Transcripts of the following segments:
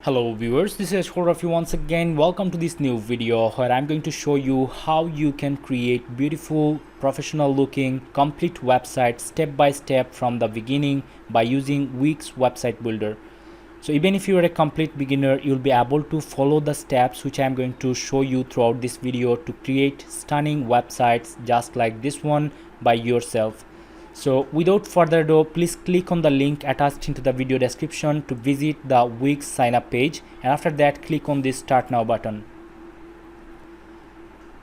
Hello viewers, this is Horafi once again. Welcome to this new video where I'm going to show you how you can create beautiful, professional looking, complete website step by step from the beginning by using WIX website builder. So even if you are a complete beginner, you'll be able to follow the steps which I'm going to show you throughout this video to create stunning websites just like this one by yourself. So without further ado, please click on the link attached into the video description to visit the WIX sign up page, and after that click on this start now button.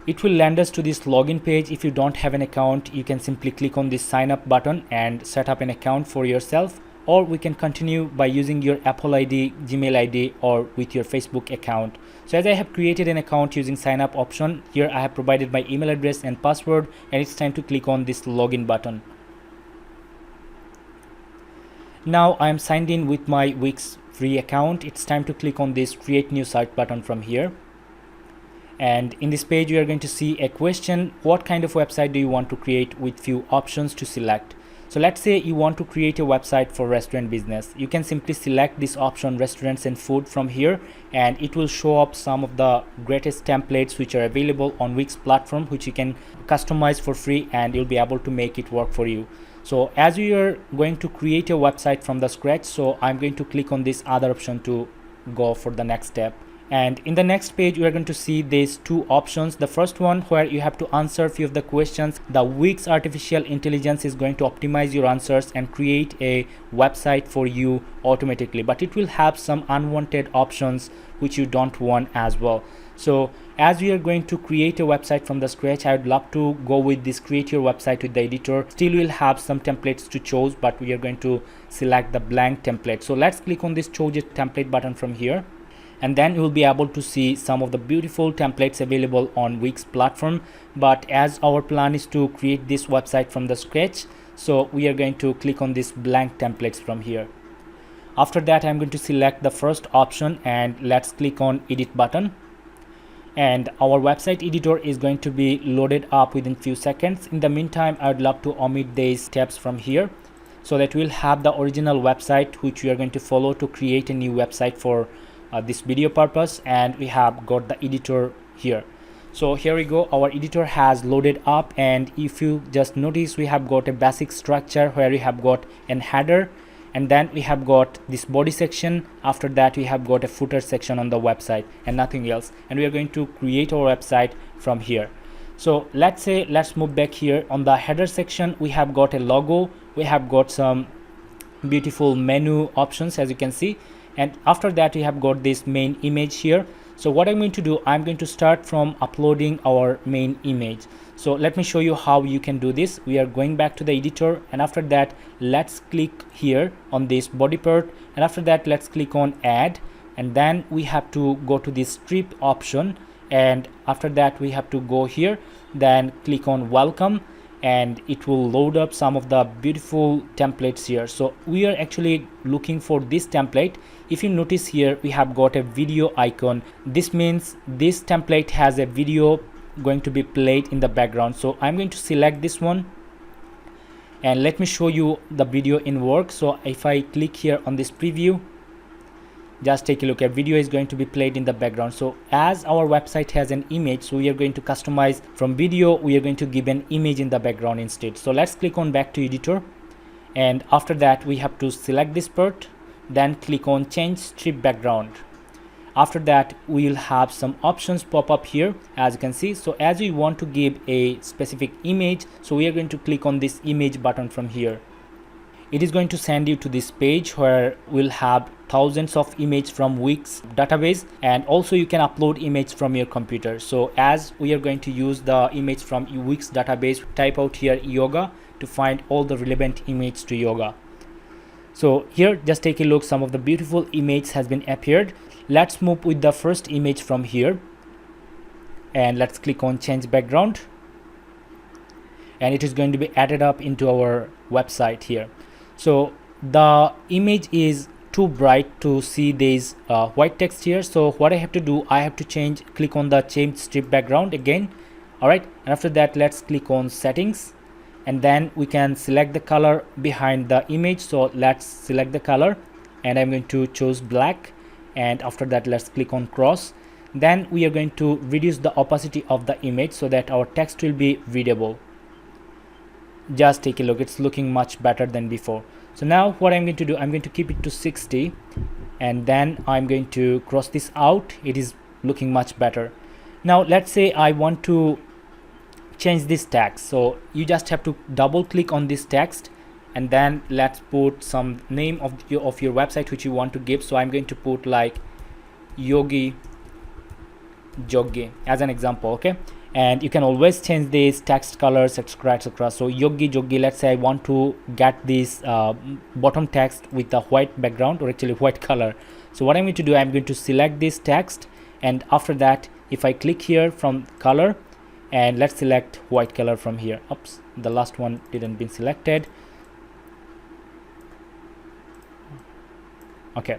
It will land us to this login page. If you don't have an account, you can simply click on this sign up button and set up an account for yourself, or we can continue by using your Apple ID, Gmail ID, or with your Facebook account. So as I have created an account using sign up option, here I have provided my email address and password, and it's time to click on this login button. Now I am signed in with my WIX free account. It's time to click on this create new site button from here. And in this page you are going to see a question: what kind of website do you want to create, with few options to select. So let's say you want to create a website for restaurant business. You can simply select this option restaurants and food from here, and it will show up some of the greatest templates which are available on WIX platform, which you can customize for free, and you'll be able to make it work for you. So as we are going to create a website from the scratch, so I'm going to click on this other option to go for the next step. And in the next page, we are going to see these two options. The first one, where you have to answer a few of the questions. The WIX artificial intelligence is going to optimize your answers and create a website for you automatically, but it will have some unwanted options which you don't want as well. So as we are going to create a website from the scratch, I would love to go with this create your website with the editor. Still we'll have some templates to choose, but we are going to select the blank template. So let's click on this choose a template button from here, and then you will be able to see some of the beautiful templates available on WIX platform. But as our plan is to create this website from the scratch, so we are going to click on this blank templates from here. After that, I'm going to select the first option and let's click on edit button, and our website editor is going to be loaded up within few seconds. In the meantime, I would love to omit these steps from here so that we'll have the original website which we are going to follow to create a new website for this video purpose, and we have got the editor here. So here we go, our editor has loaded up, and if you just notice, we have got a basic structure where we have got an header, and then we have got this body section. After that, we have got a footer section on the website and nothing else, and we are going to create our website from here. So let's move back here. On the header section, we have got a logo, we have got some beautiful menu options as you can see, and after that we have got this main image here. So what I'm going to do, I'm going to start from uploading our main image. So let me show you how you can do this. We are going back to the editor, and after that let's click here on this body part, and after that let's click on add, and then we have to go to this strip option, and after that we have to go here, then click on welcome, and it will load up some of the beautiful templates here. So we are actually looking for this template. If you notice here, we have got a video icon. This means this template has a video going to be played in the background. So I'm going to select this one, and let me show you the video in work. So if I click here on this preview, just take a look, a video is going to be played in the background. So as our website has an image, so we are going to customize from video, we are going to give an image in the background instead. So let's click on back to editor, and after that we have to select this part, then click on change strip background. After that we will have some options pop up here as you can see. So as we want to give a specific image, so we are going to click on this image button from here. It is going to send you to this page where we'll have thousands of images from WIX database, and also you can upload image from your computer. So as we are going to use the image from WIX database, type out here yoga to find all the relevant images to yoga. So here just take a look, some of the beautiful images has been appeared. Let's move with the first image from here, and let's click on change background, and it is going to be added up into our website here. So the image is too bright to see this white text here. So what I have to do, I have to click on the change strip background again. All right, and after that let's click on settings, and then we can select the color behind the image. So let's select the color, and I'm going to choose black, and after that let's click on cross. Then we are going to reduce the opacity of the image so that our text will be readable. Just take a look, it's looking much better than before. So now what I'm going to do, I'm going to keep it to 60 and then I'm going to cross this out. It is looking much better. Now let's say I want to change this text, so you just have to double click on this text and then let's put some name of your website which you want to give. So I'm going to put like Yogi Joggi as an example, okay? And you can always change these text colors, etc, etc. So Yogi Joggi, let's say I want to get this bottom text with a white background, or actually white color. So what I'm going to do, I'm going to select this text, and after that if I click here from color, and let's select white color from here. Oops, the last one didn't been selected. Okay,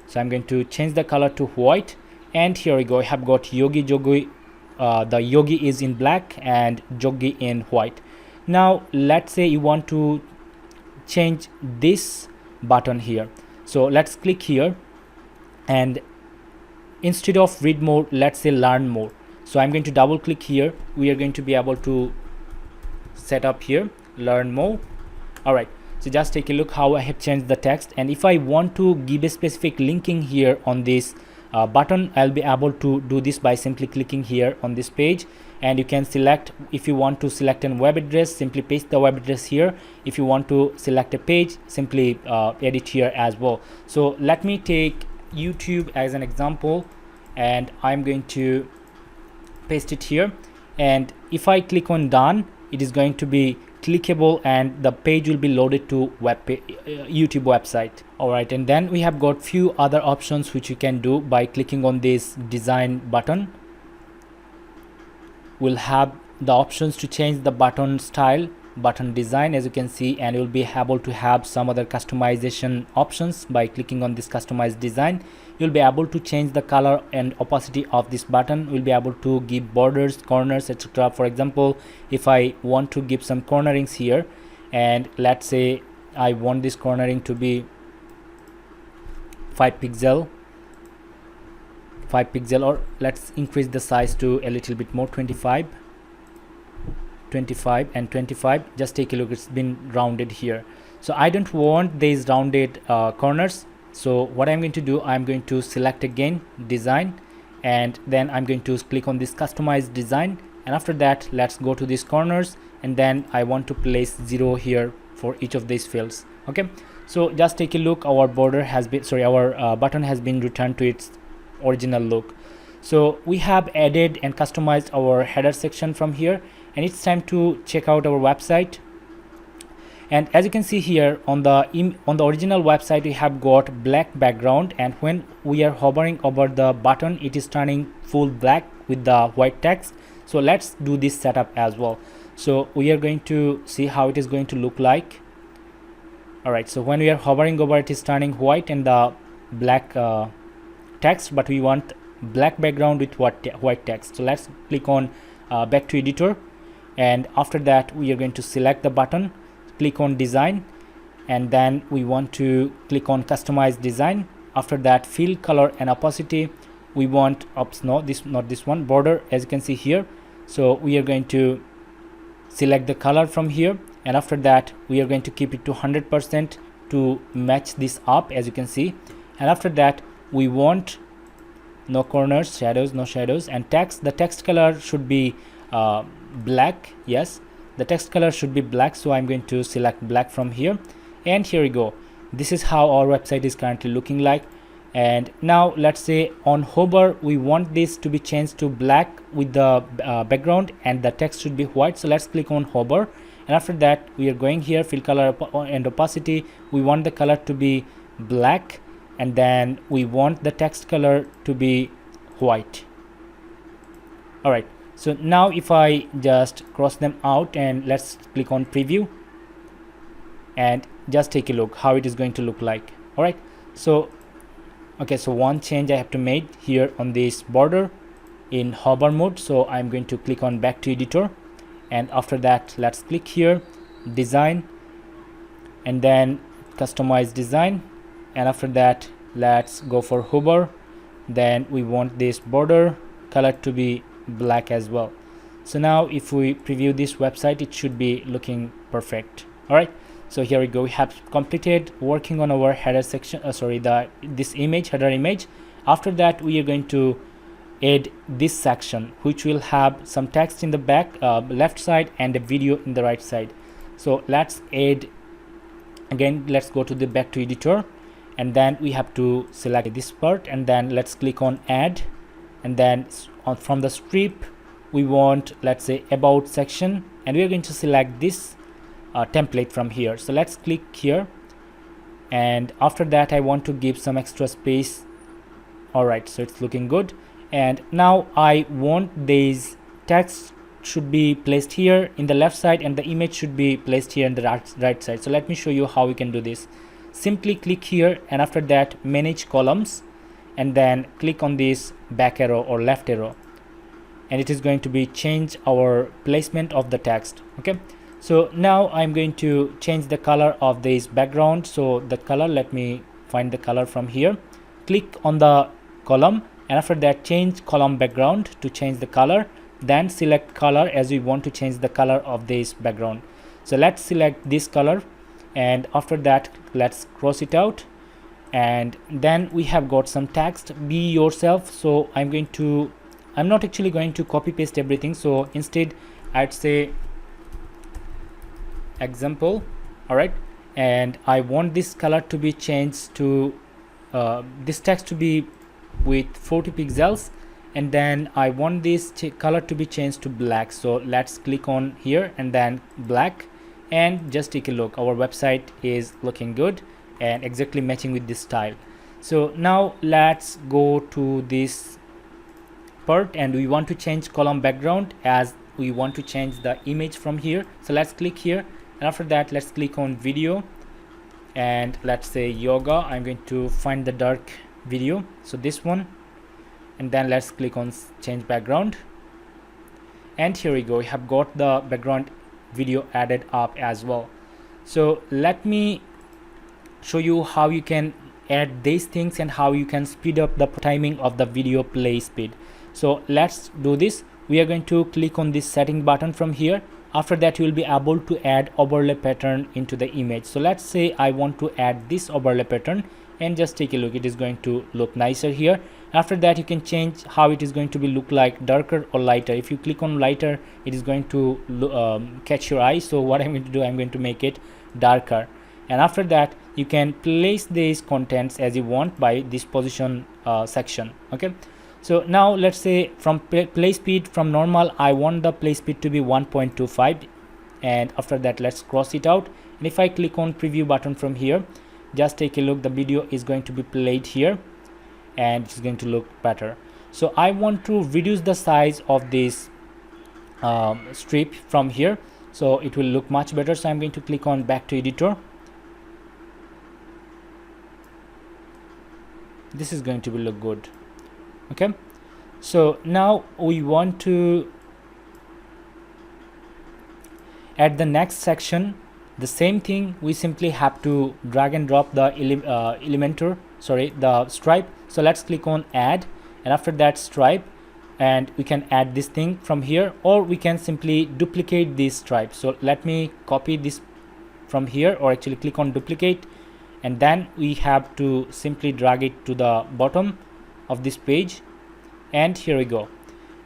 so I'm going to change the color to white, and here we go. I have got Yogi Joggi. The Yogi is in black and Joggi in white. Now let's say you want to change this button here, so let's click here, and instead of read more, let's say learn more. So I'm going to double click here. We are going to be able to set up here learn more. All right, so just take a look how I have changed the text, and if I want to give a specific linking here on this button, I'll be able to do this by simply clicking here on this page, and you can select, if you want to select a web address, simply paste the web address here. If you want to select a page, simply edit here as well. So let me take YouTube as an example, and I'm going to paste it here, and if I click on done, it is going to be clickable and the page will be loaded to YouTube website. All right, and then we have got few other options which you can do by clicking on this design button. We'll have the options to change the button style, button design, as you can see, and you'll be able to have some other customization options. By clicking on this customize design, you'll be able to change the color and opacity of this button. We'll be able to give borders, corners, etc. For example, if I want to give some cornerings here, and let's say I want this cornering to be 5 pixel, or let's increase the size to a little bit more, 25 and 25. Just take a look, it's been rounded here. So I don't want these rounded corners. So what I'm going to do, I'm going to select again design, and then I'm going to click on this customize design, and after that let's go to these corners, and then I want to place 0 here for each of these fields. Okay, so just take a look, our border has been, our button has been returned to its original look. So we have added and customized our header section from here, and it's time to check out our website. And as you can see here on the original website, we have got black background, and when we are hovering over the button, it is turning full black with the white text. So let's do this setup as well. So we are going to see how it is going to look like. All right, so when we are hovering over, it is turning white and the black text, but we want black background with white text. So let's click on back to editor, and after that we are going to select the button, click on design, and then we want to click on customize design. After that, fill color and opacity, we want not this one, border, as you can see here. So we are going to select the color from here, and after that we are going to keep it to 100% to match this up, as you can see. And after that we want no corners, no shadows, and text, the text color should be black. Yes, the text color should be black, so I'm going to select black from here, and here we go. This is how our website is currently looking like. And now let's say on hover, we want this to be changed to black with the background, and the text should be white. So let's click on hover, and after that we are going here, fill color and opacity, we want the color to be black, and then we want the text color to be white. All right, so now if I just cross them out and let's click on preview, and just take a look how it is going to look like. All right, so okay, so one change I have to make here on this border in hover mode. So I'm going to click on back to editor, and after that let's click here design, and then customize design, and after that let's go for hover, then we want this border color to be black as well. So now if we preview this website, it should be looking perfect. All right, so here we go. We have completed working on our header section, this image, header image. After that, we are going to add this section, which will have some text in the back left side and a video in the right side. So let's add, again, let's go to the back to editor, and then we have to select this part, and then let's click on add, and then from the strip we want, let's say, about section, and we are going to select this template from here. So let's click here, and after that I want to give some extra space. All right, so it's looking good. And now I want these text should be placed here in the left side, and the image should be placed here in the right side. So let me show you how we can do this. Simply click here, and after that manage columns, and then click on this back arrow or left arrow, and it is going to be change our placement of the text. Okay, so now I'm going to change the color of this background. So the color, let me find the color from here. Click on the column, and after that change column background to change the color, then select color as we want to change the color of this background. So let's select this color, and after that let's cross it out, and then we have got some text, be yourself. So I'm not actually going to copy paste everything, so instead I'd say example. All right, and I want this color to be changed to this text to be with 40 pixels, and then I want this color to be changed to black. So let's click on here and then black, and just take a look, our website is looking good and exactly matching with this style. So now let's go to this part, and we want to change column background as we want to change the image from here. So let's click here, and after that let's click on video, and let's say yoga. I'm going to find the dark video, so this one, and then let's click on change background, and here we go, we have got the background video added up as well. So let me show you how you can add these things and how you can speed up the timing of the video play speed. So let's do this. We are going to click on this setting button from here. After that you will be able to add overlay pattern into the image. So let's say I want to add this overlay pattern, and just take a look, it is going to look nicer here. After that you can change how it is going to be look like, darker or lighter. If you click on lighter, it is going to catch your eye. So what I'm going to do, I'm going to make it darker, and after that you can place these contents as you want by this position section. Okay, so now let's say from play speed from normal, I want the play speed to be 1.25, and after that let's cross it out, and if I click on preview button from here, just take a look, the video is going to be played here and it's going to look better. So I want to reduce the size of this strip from here, so it will look much better. So I'm going to click on back to editor. This is going to be look good. Okay, so now we want to add the next section. The same thing, we simply have to drag and drop the the stripe. So let's click on add, and after that stripe, and we can add this thing from here, or we can simply duplicate this stripe. So let me copy this from here, or actually click on duplicate, and then we have to simply drag it to the bottom of this page, and here we go.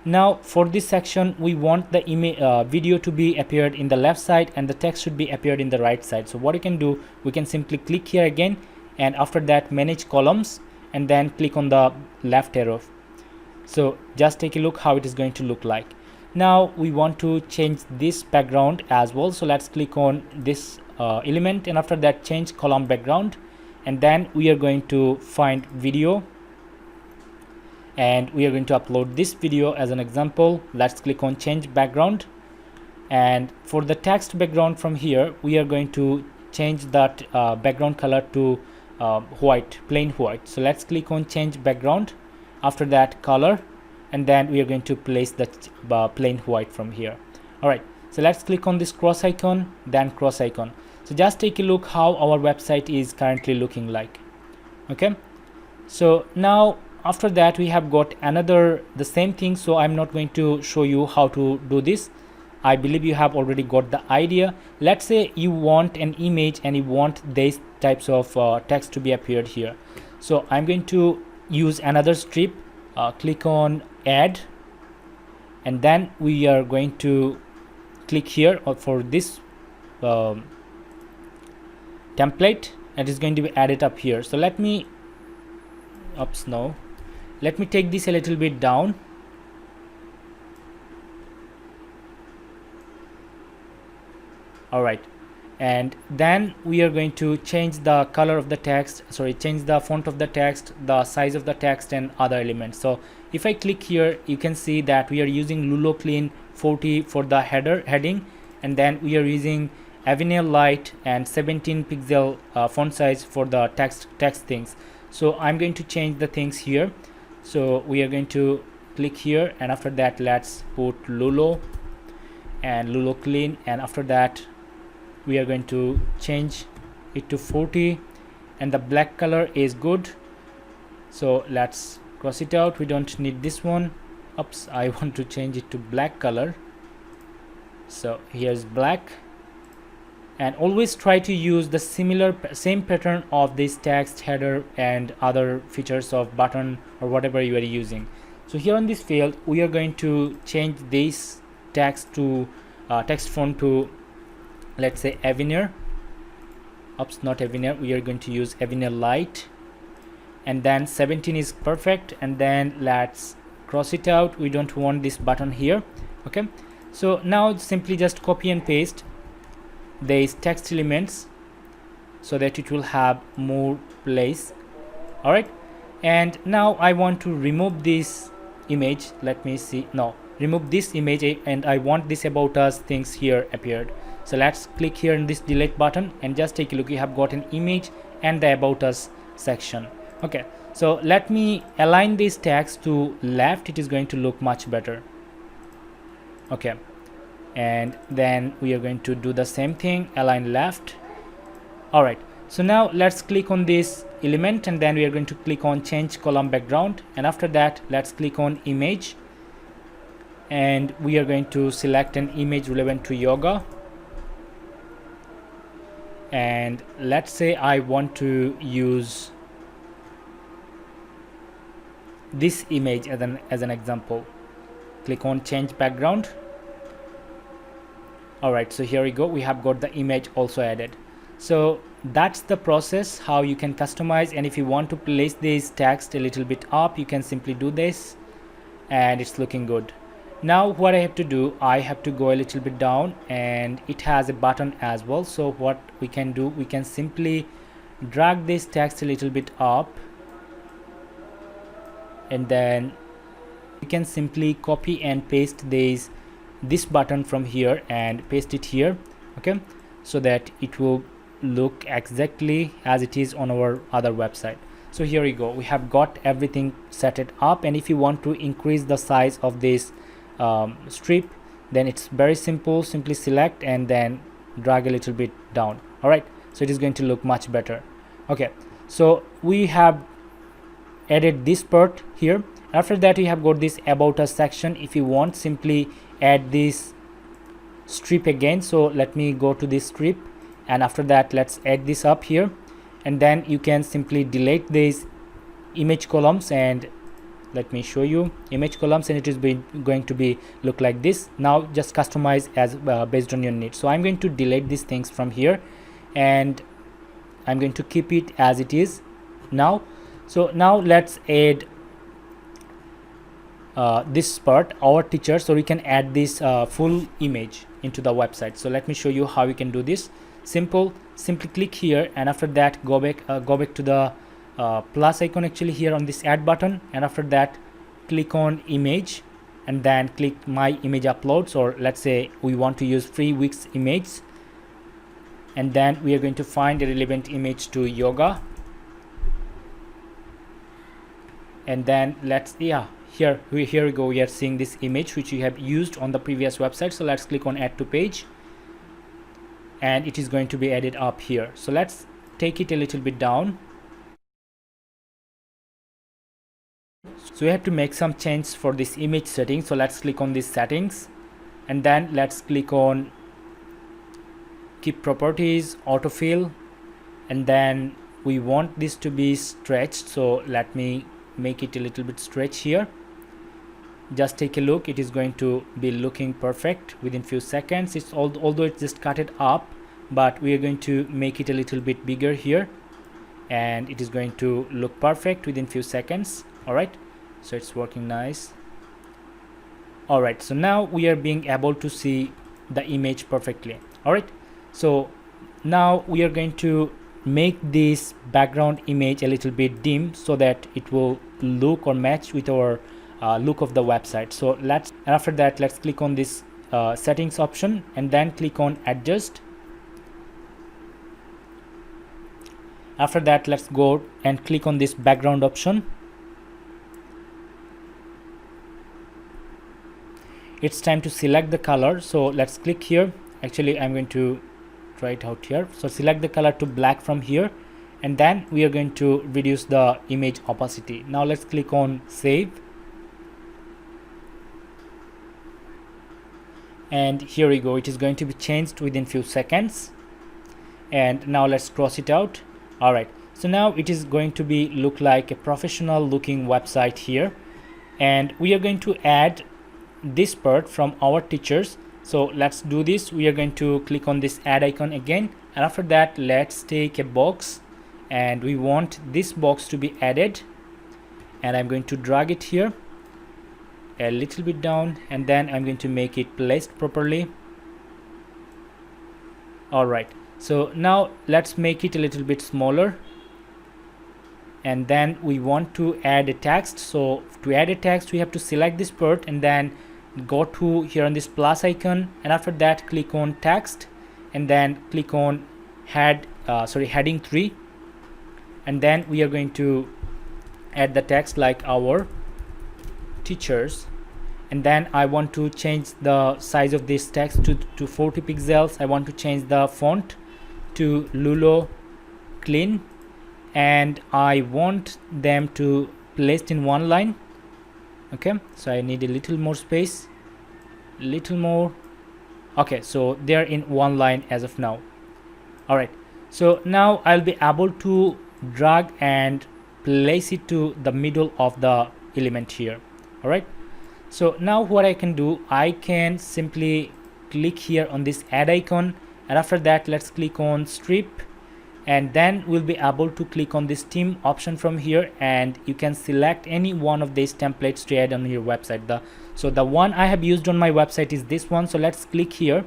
Now for this section we want the video to be appeared in the left side, and the text should be appeared in the right side. So what you can do, we can simply click here again, and after that manage columns, and then click on the left arrow. So just take a look how it is going to look like. Now we want to change this background as well. So let's click on this element, and after that change column background, and then we are going to find video, and we are going to upload this video as an example. Let's click on change background, and for the text background from here we are going to change that background color to white, plain white. So let's click on change background, after that color, and then we are going to place the plain white from here. All right, so let's click on this cross icon, then cross icon. So just take a look how our website is currently looking like. Okay, so now after that we have got another the same thing, so I'm not going to show you how to do this. I believe you have already got the idea. Let's say you want an image and you want these types of text to be appeared here. So I'm going to use another strip, click on add, and then we are going to click here for this template, and it's going to be added up here. So let me let me take this a little bit down. All right, and then we are going to change the color of the text, change the font of the text, the size of the text, and other elements. So if I click here, you can see that we are using Lulo Clean 40 for the heading, and then we are using Avenir Light and 17 pixel font size for the text things. So I'm going to change the things here. So we are going to click here, and after that let's put Lulo and Lulo Clean, and after that we are going to change it to 40, and the black color is good. So let's cross it out. We don't need this one. Oops, I want to change it to black color. So here's black, and always try to use the same pattern of this text header and other features of button or whatever you are using. So here on this field we are going to change this text to text font to, let's say, Avenir. Oops, not Avenir, we are going to use Avenir Light, and then 17 is perfect, and then let's cross it out. We don't want this button here. Okay, so now simply just copy and paste these text elements so that it will have more place. All right, and now I want to remove this image. Let me see. No, remove this image, and I want this about us things here appeared. So let's click here in this delete button and just take a look. You have got an image and the about us section. Okay, so let me align this text to left. It is going to look much better. Okay, and then we are going to do the same thing, align left. All right, so now let's click on this element, and then we are going to click on change column background, and after that let's click on image, and we are going to select an image relevant to yoga. And let's say I want to use this image as an example. Click on change background. All right, so here we go, we have got the image also added. So that's the process how you can customize, and if you want to place this text a little bit up, you can simply do this, and it's looking good. Now what I have to do, I have to go a little bit down, and it has a button as well. So what we can do, we can simply drag this text a little bit up, and then we can simply copy and paste this button from here and paste it here. Okay, so that it will look exactly as it is on our other website. So here we go, we have got everything set it up, and if you want to increase the size of this strip, then it's very simple, simply select and then drag a little bit down. All right, so it is going to look much better. Okay, so we have added this part here. After that we have got this about us section. If you want, simply add this strip again. So let me go to this strip, and after that let's add this up here, and then you can simply delete these image columns, and let me show you image columns, and it is going to be look like this. Now just customize as based on your needs. So I'm going to delete these things from here, and I'm going to keep it as it is now. So now let's add this part, our teacher, so we can add this full image into the website. So let me show you how you can do this. Simple, simply click here, and after that go back to the plus icon actually here on this add button, and after that click on image, and then click my image uploads, or let's say we want to use free WIX image, and then we are going to find a relevant image to yoga, and then let's here we go, we are seeing this image which we have used on the previous website. So let's click on add to page, and it is going to be added up here. So let's take it a little bit down, So we have to make some change for this image setting. So let's click on these settings, and then let's click on keep properties, autofill, and then we want this to be stretched. So let me make it a little bit stretch here. Just take a look, it is going to be looking perfect within few seconds. It's although it's just cut it up, but we are going to make it a little bit bigger here, and it is going to look perfect within few seconds. All right, so it's working nice. All right, so now we are being able to see the image perfectly. All right, so now we are going to make this background image a little bit dim so that it will look or match with our look of the website. So after that, let's click on this settings option, and then click on adjust. After that, let's go and click on this background option. It's time to select the color, so let's click here. Actually, I'm going to try it out here. So select the color to black from here, and then we are going to reduce the image opacity. Now let's click on save, and here we go, it is going to be changed within few seconds. And now let's cross it out. All right, so now it is going to be look like a professional looking website here, and we are going to add this part from our teachers. So let's do this. We are going to click on this add icon again, and after that, let's take a box, and we want this box to be added, and I'm going to drag it here a little bit down, and then I'm going to make it placed properly. All right, so now let's make it a little bit smaller, and then we want to add a text. So to add a text, we have to select this part and then go to here on this plus icon, and after that click on text, and then click on heading 3, and then we are going to add the text like our teachers. And then I want to change the size of this text to 40 pixels. I want to change the font to Lulo Clean, and I want them to placed in one line. Okay, so I need a little more space, little more. Okay, so they're in one line as of now. All right, so now I'll be able to drag and place it to the middle of the element here. All right, so now what I can do, I can simply click here on this add icon, and after that let's click on strip, and then we'll be able to click on this theme option from here, and you can select any one of these templates to add on your website. So the one I have used on my website is this one. So let's click here,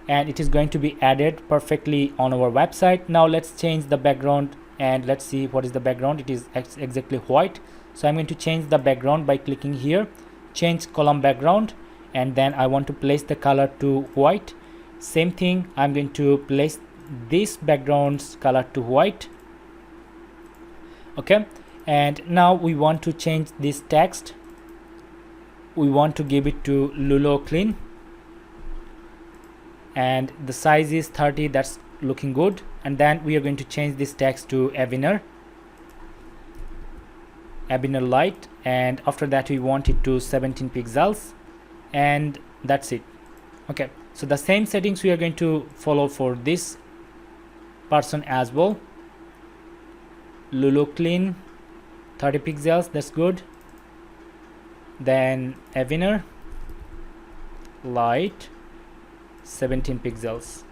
and it is going to be added perfectly on our website. Now let's change the background, and let's see what is the background. It is exactly white. So I'm going to change the background by clicking here, change column background, and then I want to place the color to white. Same thing, I'm going to place this background's color to white. Okay, and now we want to change this text. We want to give it to Lulo Clean, and the size is 30. That's looking good. And then we are going to change this text to Avenir Light, and after that we want it to 17 pixels, and that's it. Okay, so the same settings we are going to follow for this person as well. Lulo Clean 30 pixels, that's good. Then Avenir Light 17 pixels.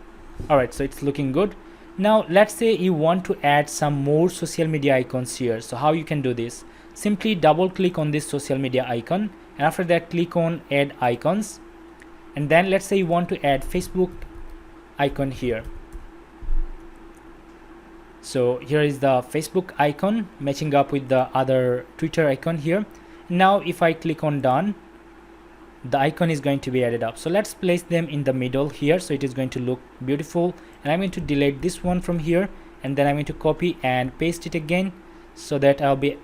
All right, so it's looking good. Now let's say you want to add some more social media icons here. So how you can do this? Simply double click on this social media icon, and after that click on add icons, and then let's say you want to add Facebook icon here. So here is the Facebook icon matching up with the other Twitter icon here. Now if I click on done, the icon is going to be added up. So let's place them in the middle here, so it is going to look beautiful. And I'm going to delete this one from here, and then I'm going to copy and paste it again, so that I'll be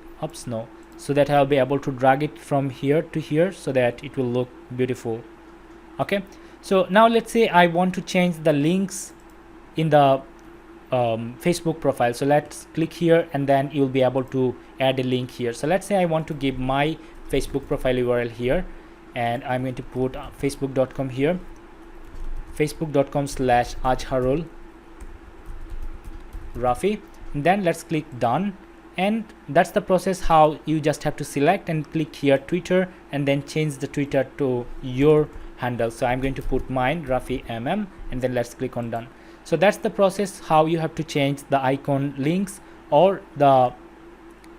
so that I'll be able to drag it from here to here, so that it will look beautiful. Okay, so now let's say I want to change the links in the Facebook profile. So let's click here, and then you'll be able to add a link here. So let's say I want to give my Facebook profile URL here, and I'm going to put facebook.com here, facebook.com/Ajharul Rafi, and then let's click done. And that's the process how you just have to select and click here Twitter, and then change the Twitter to your handle. So I'm going to put mine, Rafi MM, and then let's click on done. So that's the process how you have to change the icon links or the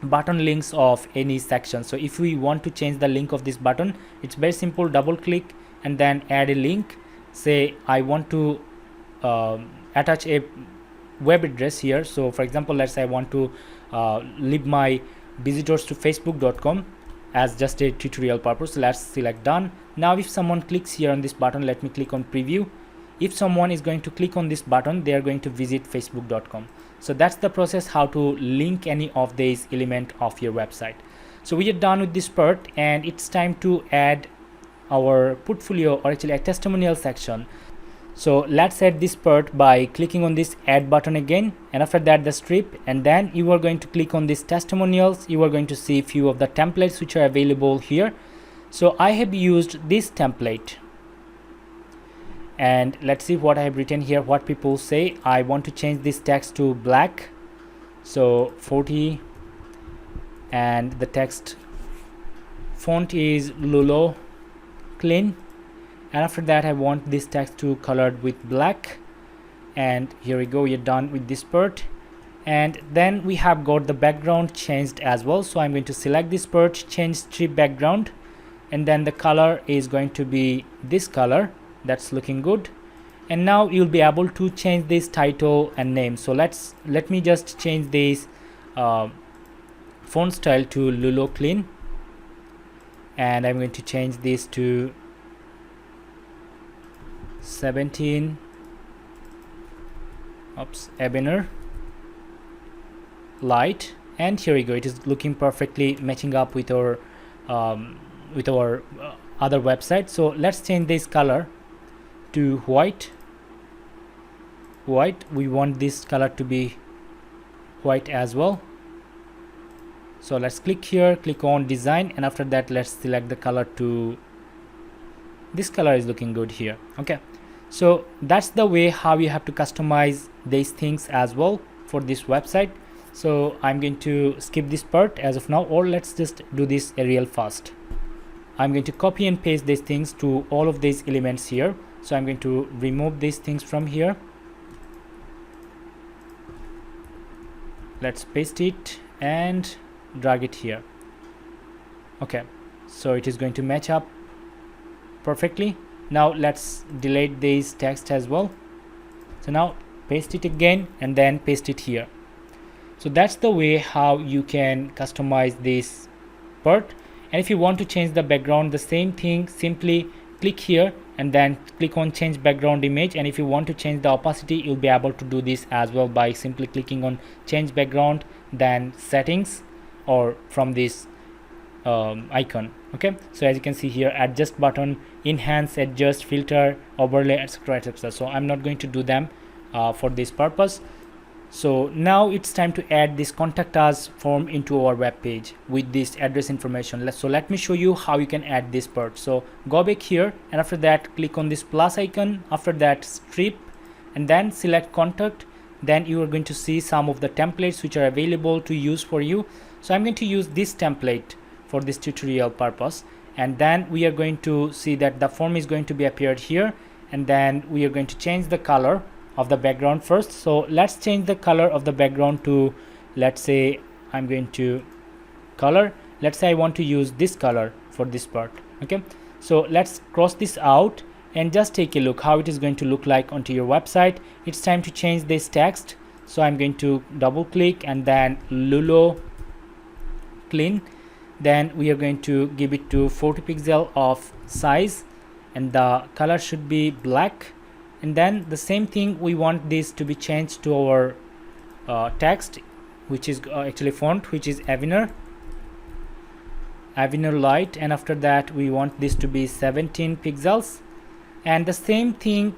button links of any section. So if we want to change the link of this button, it's very simple. Double click and then add a link. Say I want to attach a web address here. So for example, let's say I want to leave my visitors to facebook.com as just a tutorial purpose. So let's select done. Now if someone clicks here on this button, let me click on preview. If someone is going to click on this button, they are going to visit facebook.com. So that's the process how to link any of these elements of your website. So we are done with this part, and it's time to add our portfolio, or actually a testimonial section. So let's add this part by clicking on this add button again, and after that the strip, and then you are going to click on this testimonials. You are going to see a few of the templates which are available here. So I have used this template, and let's see what I have written here, what people say. I want to change this text to black, so 40, and the text font is Lulu clean, and after that I want this text to colored with black. And here we go, we are done with this part. And then we have got the background changed as well. So I'm going to select this part, change strip background, and then the color is going to be this color. That's looking good. And now you'll be able to change this title and name. So let me just change this font style to Lulu clean, and I'm going to change this to 17 Ebener light, and here we go. It is looking perfectly matching up with our other website. So let's change this color to white. We want this color to be white as well. So let's click here, click on design, and after that let's select the color to this color. Is looking good here. Okay, so that's the way how you have to customize these things as well for this website. So I'm going to skip this part as of now, or let's just do this real fast. I'm going to copy and paste these things to all of these elements here. So I'm going to remove these things from here. Let's paste it and drag it here. Okay, so it is going to match up perfectly. Now let's delete this text as well. So now paste it again and then paste it here. So that's the way how you can customize this part. And if you want to change the background, the same thing, simply click here and then click on change background image. And if you want to change the opacity, you'll be able to do this as well by simply clicking on change background, then settings, or from this icon. Okay, so as you can see here, adjust button, enhance, adjust, filter, overlay, etc, etc. So I'm not going to do them for this purpose. So now it's time to add this contact us form into our web page with this address information. So let me show you how you can add this part. So go back here, and after that click on this plus icon, after that strip, and then select contact. Then you are going to see some of the templates which are available to use for you. So I'm going to use this template for this tutorial purpose, and then we are going to see that the form is going to be appeared here, and then we are going to change the color of the background first. So let's change the color of the background to, let's say I'm going to color, let's say I want to use this color for this part. Okay, so let's cross this out and just take a look how it is going to look like onto your website. It's time to change this text. So I'm going to double click and then Lulu clean. Then we are going to give it to 40 pixel of size, and the color should be black. And then the same thing, we want this to be changed to our text, which is actually font, which is Ebener light, and after that we want this to be 17 pixels. And the same thing,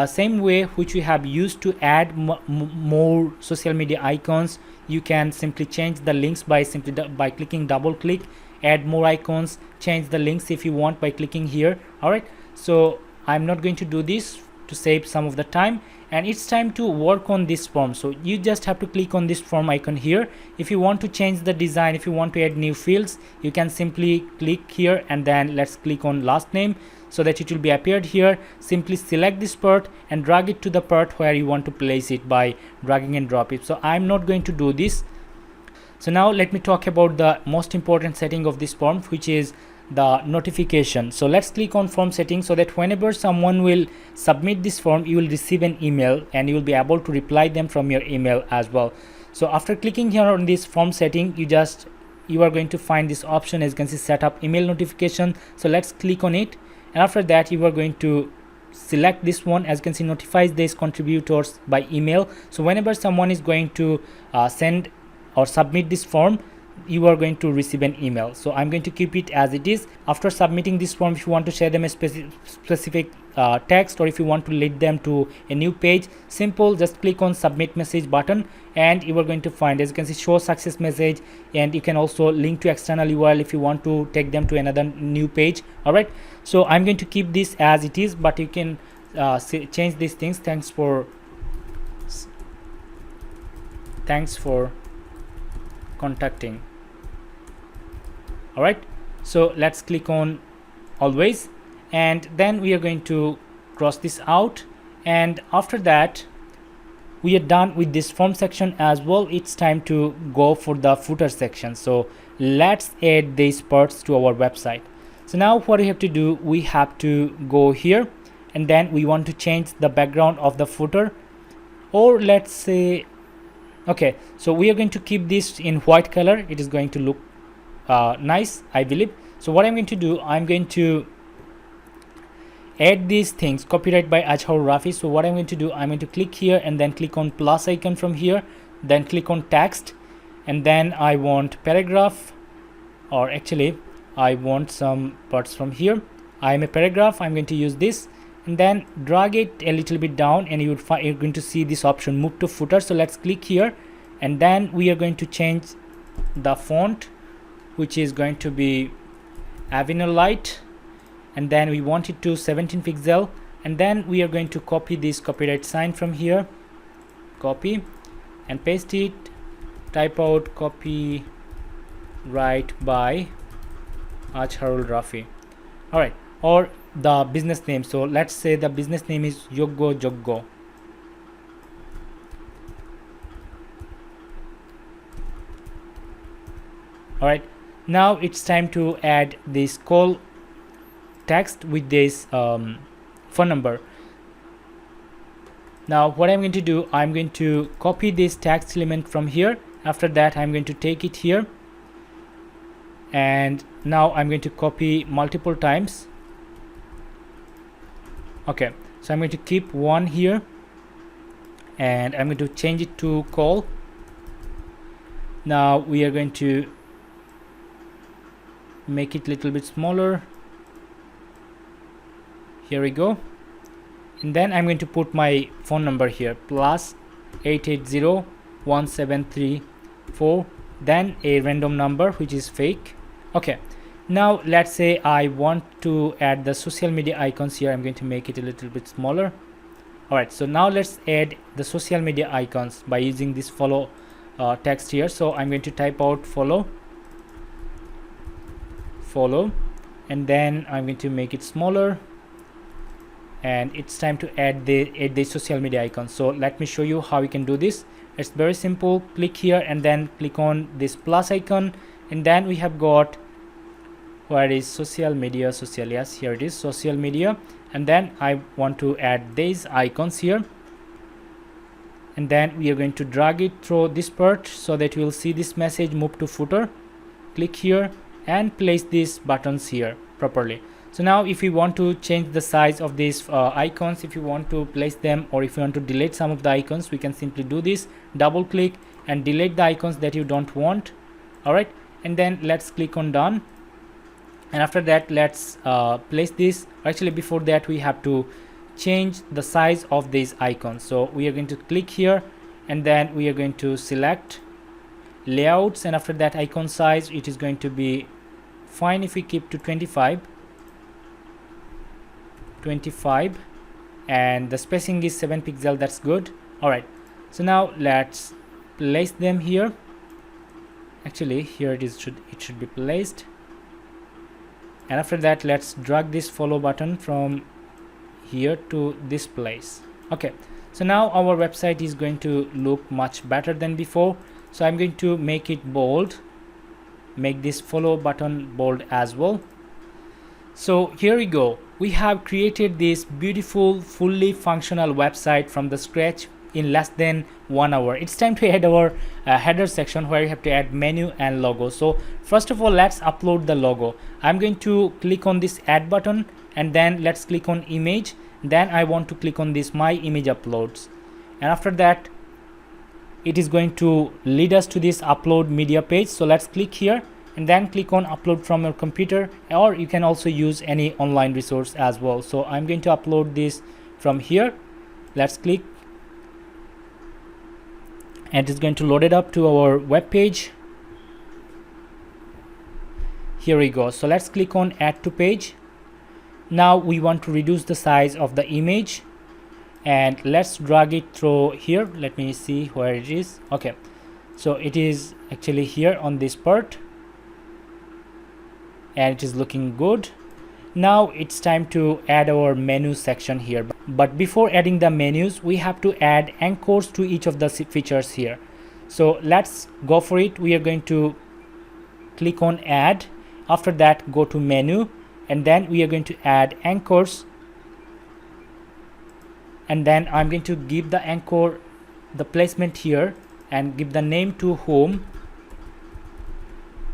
same way which we have used to add more social media icons, you can simply change the links by by clicking double click, add more icons, change the links if you want by clicking here. All right, so I'm not going to do this to save some of the time, and it's time to work on this form. So you just have to click on this form icon here. If you want to change the design, if you want to add new fields, you can simply click here, and then let's click on last name so that it will be appeared here. Simply select this part and drag it to the part where you want to place it by dragging and drop it. So I'm not going to do this. So now let me talk about the most important setting of this form, which is the notification. So let's click on form settings, so that whenever someone will submit this form, you will receive an email and you will be able to reply them from your email as well. So after clicking here on this form setting, you are going to find this option, as you can see, set up email notification. So let's click on it, and after that you are going to select this one. As you can see, notifies these contributors by email. So whenever someone is going to send or submit this form, you are going to receive an email. So I'm going to keep it as it is. After submitting this form, if you want to share them a specific text, or if you want to lead them to a new page, simple, just click on submit message button, and you are going to find, as you can see, show success message, and you can also link to external URL if you want to take them to another new page. All right, so I'm going to keep this as it is, but you can change these things. Thanks for contacting. All right, so let's click on always, and then we are going to cross this out, and after that we are done with this form section as well. It's time to go for the footer section. So let's add these parts to our website. So now what we have to do, we have to go here, and then we want to change the background of the footer, or let's say, okay, so we are going to keep this in white color. It is going to look nice, I believe. So what I'm going to do, I'm going to add these things, copyright by Azhar Rafi. So what I'm going to do, I'm going to click here and then click on plus icon from here, then click on text, and then I want paragraph, or actually I want some parts from here. I'm a paragraph, I'm going to use this, and then drag it a little bit down, and you're going to see this option, move to footer. So let's click here, and then we are going to change the font, which is going to be Avenue Light, and then we want it to 17 pixel, and then we are going to copy this copyright sign from here, copy and paste it, type out copyright by Azharul Rafi. All right, or the business name. So let's say the business name is Yoggo Joggo. All right, now it's time to add this call text with this phone number. Now what I'm going to do, I'm going to copy this text element from here. After that I'm going to take it here, and now I'm going to copy multiple times. Okay, so I'm going to keep one here, and I'm going to change it to call. Now we are going to make it a little bit smaller. Here we go, and then I'm going to put my phone number here, plus 880-1734, then a random number which is fake. Okay, now let's say I want to add the social media icons here. I'm going to make it a little bit smaller. All right, so now let's add the social media icons by using this follow text here. So I'm going to type out follow, and then I'm going to make it smaller, and it's time to add the social media icons. So let me show you how you can do this. It's very simple. Click here and then click on this plus icon, and then we have got, where is social media, yes, here it is, social media, and then I want to add these icons here, and then we are going to drag it through this part so that you will see this message, move to footer. Click here and place these buttons here properly. So now if you want to change the size of these icons, if you want to place them, or if you want to delete some of the icons, we can simply do this, double click and delete the icons that you don't want. All right, and then let's click on done, and after that let's place this. Actually before that we have to change the size of these icons. So we are going to click here, and then we are going to select layouts, and after that icon size, it is going to be fine if we keep to 25, and the spacing is 7 pixel. That's good. All right, so now let's place them here. Actually, here it should be placed, and after that let's drag this follow button from here to this place. Okay, so now our website is going to look much better than before. So I'm going to make it bold, make this follow button bold as well. So here we go. We have created this beautiful, fully functional website from the scratch in less than 1 hour. It's time to add our header section where you have to add menu and logo. So first of all, let's upload the logo. I'm going to click on this add button, and then let's click on image. Then I want to click on this my image uploads, and after that it is going to lead us to this upload media page. So let's click here, and then click on upload from your computer, or you can also use any online resource as well. So I'm going to upload this from here. Let's click, and it's going to load it up to our web page. Here we go. So let's click on add to page. Now we want to reduce the size of the image, and let's drag it through here. Let me see where it is. Okay, so it is actually here on this part, and it is looking good. Now it's time to add our menu section here, but before adding the menus, we have to add anchors to each of the features here. So let's go for it. We are going to click on add. After that, go to menu, and then we are going to add anchors, and then I'm going to give the anchor the placement here and give the name to home.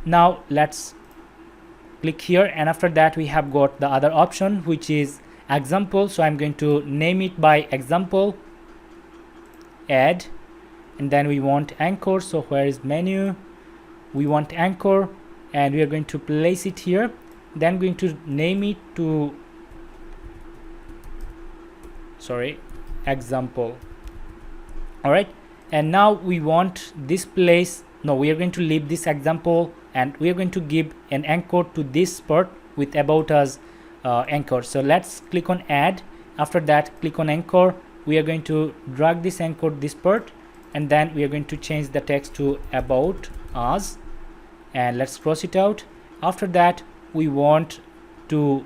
Now let's click here, and after that we have got the other option, which is example. So I'm going to name it by example, add, and then we want anchor. So where is menu? We want anchor, and we are going to place it here. Then going to name it to example. All right, and now we want this place. No, we are going to leave this example, and we are going to give an anchor to this part with about us anchor. So let's click on add. After that, click on anchor. We are going to drag this anchor this part, and then we are going to change the text to about us, and let's cross it out. After that, we want to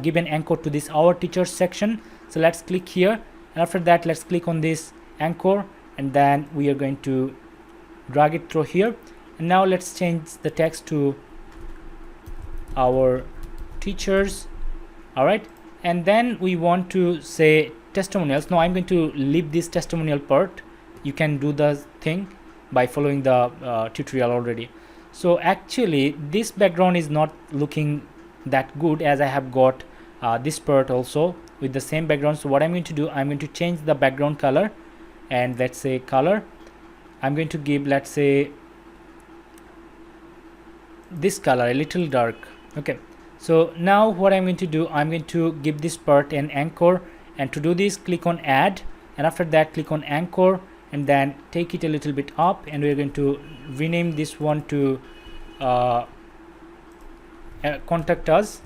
give an anchor to this our teachers section. So let's click here, and after that let's click on this anchor, and then we are going to drag it through here. And now let's change the text to our teachers. All right, and then we want to say testimonials. Now I'm going to leave this testimonial part. You can do the thing by following the tutorial already. So actually this background is not looking that good, as I have got this part also with the same background. So what I'm going to do, I'm going to change the background color, and let's say color, I'm going to give, let's say, this color a little dark. Okay, so now what I'm going to do, I'm going to give this part an anchor, and to do this, click on add, and after that click on anchor, and then take it a little bit up, and we're going to rename this one to contact us.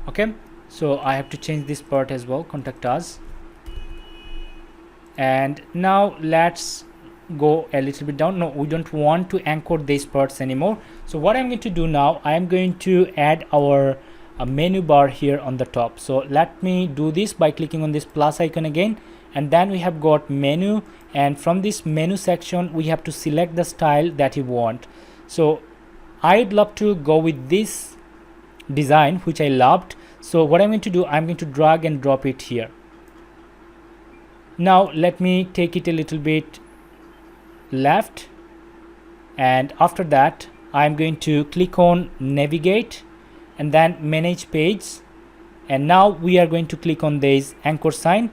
Okay, so I have to change this part as well, contact us. And now let's go a little bit down. No, we don't want to anchor these parts anymore. So what I'm going to do now, I'm going to add our menu bar here on the top. So let me do this by clicking on this plus icon again, and then we have got menu, and from this menu section we have to select the style that you want. So I'd love to go with this design, which I loved. So what I'm going to do, I'm going to drag and drop it here. Now let me take it a little bit left, and after that I'm going to click on navigate, and then manage page, and now we are going to click on this anchor sign,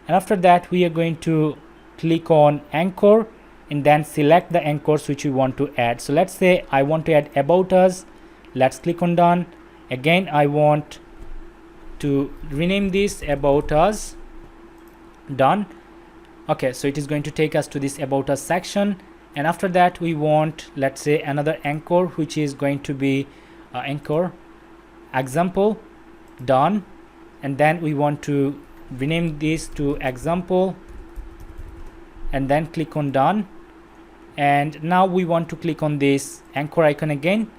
and after that we are going to click on anchor, and then select the anchors which we want to add. So let's say I want to add about us. Let's click on done. Again I want to rename this about us. Done. Okay, so it is going to take us to this about us section, and after that we want, let's say, another anchor, which is going to be anchor example. Done. And then we want to rename this to example, and then click on done. And now we want to click on this anchor icon again.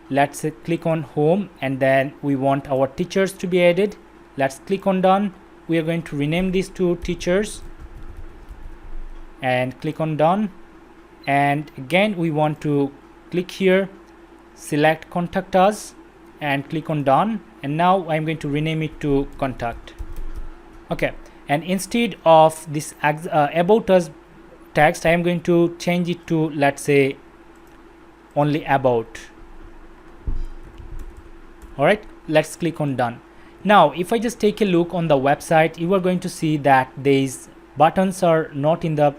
Let's click on home, and then we want our teachers to be added. Let's click on done. We are going to rename this to teachers and click on done. And again we want to click here, select contact us and click on done. And now I'm going to rename it to contact. Okay, and instead of this about us text, I am going to change it to, let's say, only about. Alright, let's click on done. Now if I just take a look on the website, you are going to see that these buttons are not in the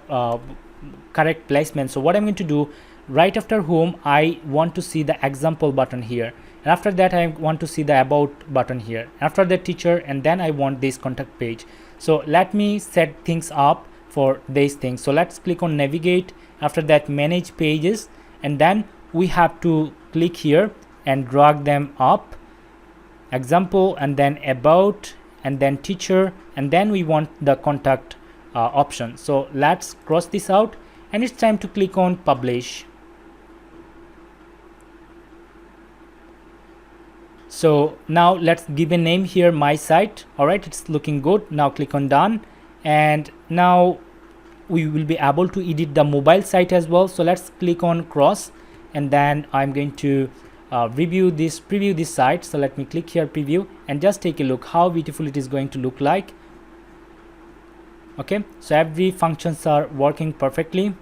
correct placement. So what I'm going to do, right after home I want to see the example button here, and after that I want to see the about button here, after the teacher, and then I want this contact page. So let me set things up for these things. So let's click on navigate, after that manage pages, and then we have to click here and drag them up, example, and then about, and then teacher, and then we want the contact option. So let's cross this out, and it's time to click on publish. So now let's give a name here, my site. Alright, it's looking good. Now click on done, and now we will be able to edit the mobile site as well. So let's click on cross, and then I'm going to preview this site. So let me click here, preview, and just take a look how beautiful it is going to look like. Okay, so every functions are working perfectly.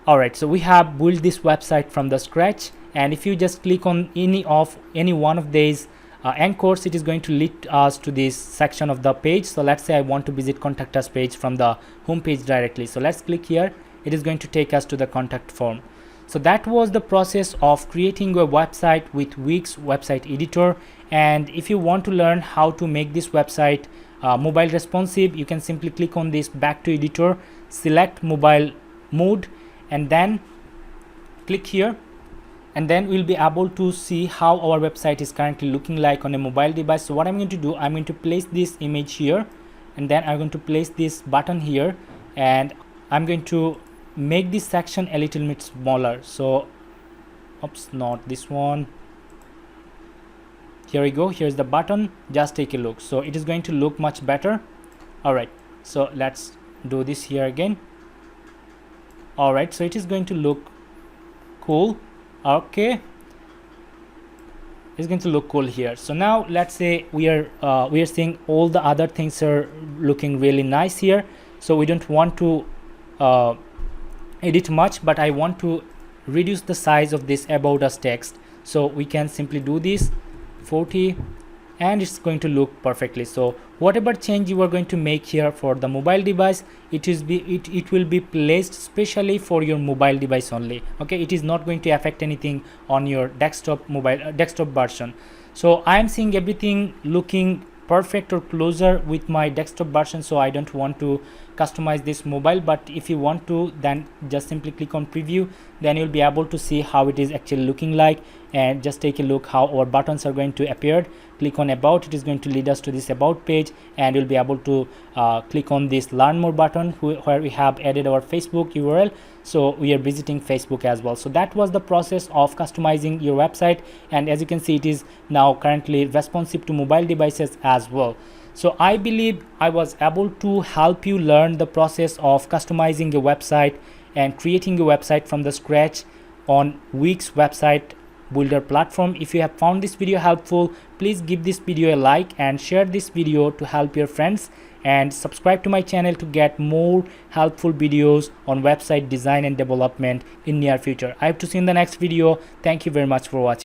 Alright, so we have built this website from the scratch, and if you just click on any one of these anchors, it is going to lead us to this section of the page. So let's say I want to visit contact us page from the home page directly. So let's click here. It is going to take us to the contact form. So that was the process of creating a website with WIX website editor. And if you want to learn how to make this website mobile responsive, you can simply click on this back to editor, select mobile mode, and then click here, and then we'll be able to see how our website is currently looking like on a mobile device. So what I'm going to do, I'm going to place this image here, and then I'm going to place this button here, and I'm going to make this section a little bit smaller. So oops, not this one. Here we go. Here's the button. Just take a look. So it is going to look much better. Alright, so let's do this here again. Alright, so it is going to look cool. Okay, it's going to look cool here. So now let's say we are seeing all the other things are looking really nice here. So we don't want to edit much, but I want to reduce the size of this about us text. So we can simply do this 40, and it's going to look perfectly. So whatever change you are going to make here for the mobile device, it will be placed specially for your mobile device only. Okay, it is not going to affect anything on your desktop version. So I am seeing everything looking perfect or closer with my desktop version, so I don't want to customize this mobile. But if you want to, then just simply click on preview, then you'll be able to see how it is actually looking like. And just take a look how our buttons are going to appear. Click on about, it is going to lead us to this about page, and you'll be able to click on this learn more button where we have added our Facebook URL. So we are visiting Facebook as well. So that was the process of customizing your website, and as you can see, it is now currently responsive to mobile devices as well. So I believe I was able to help you learn the process of customizing a website and creating a website from the scratch on WIX website builder platform. If you have found this video helpful, please give this video a like and share this video to help your friends, and subscribe to my channel to get more helpful videos on website design and development in near future. I hope to see you in the next video. Thank you very much for watching.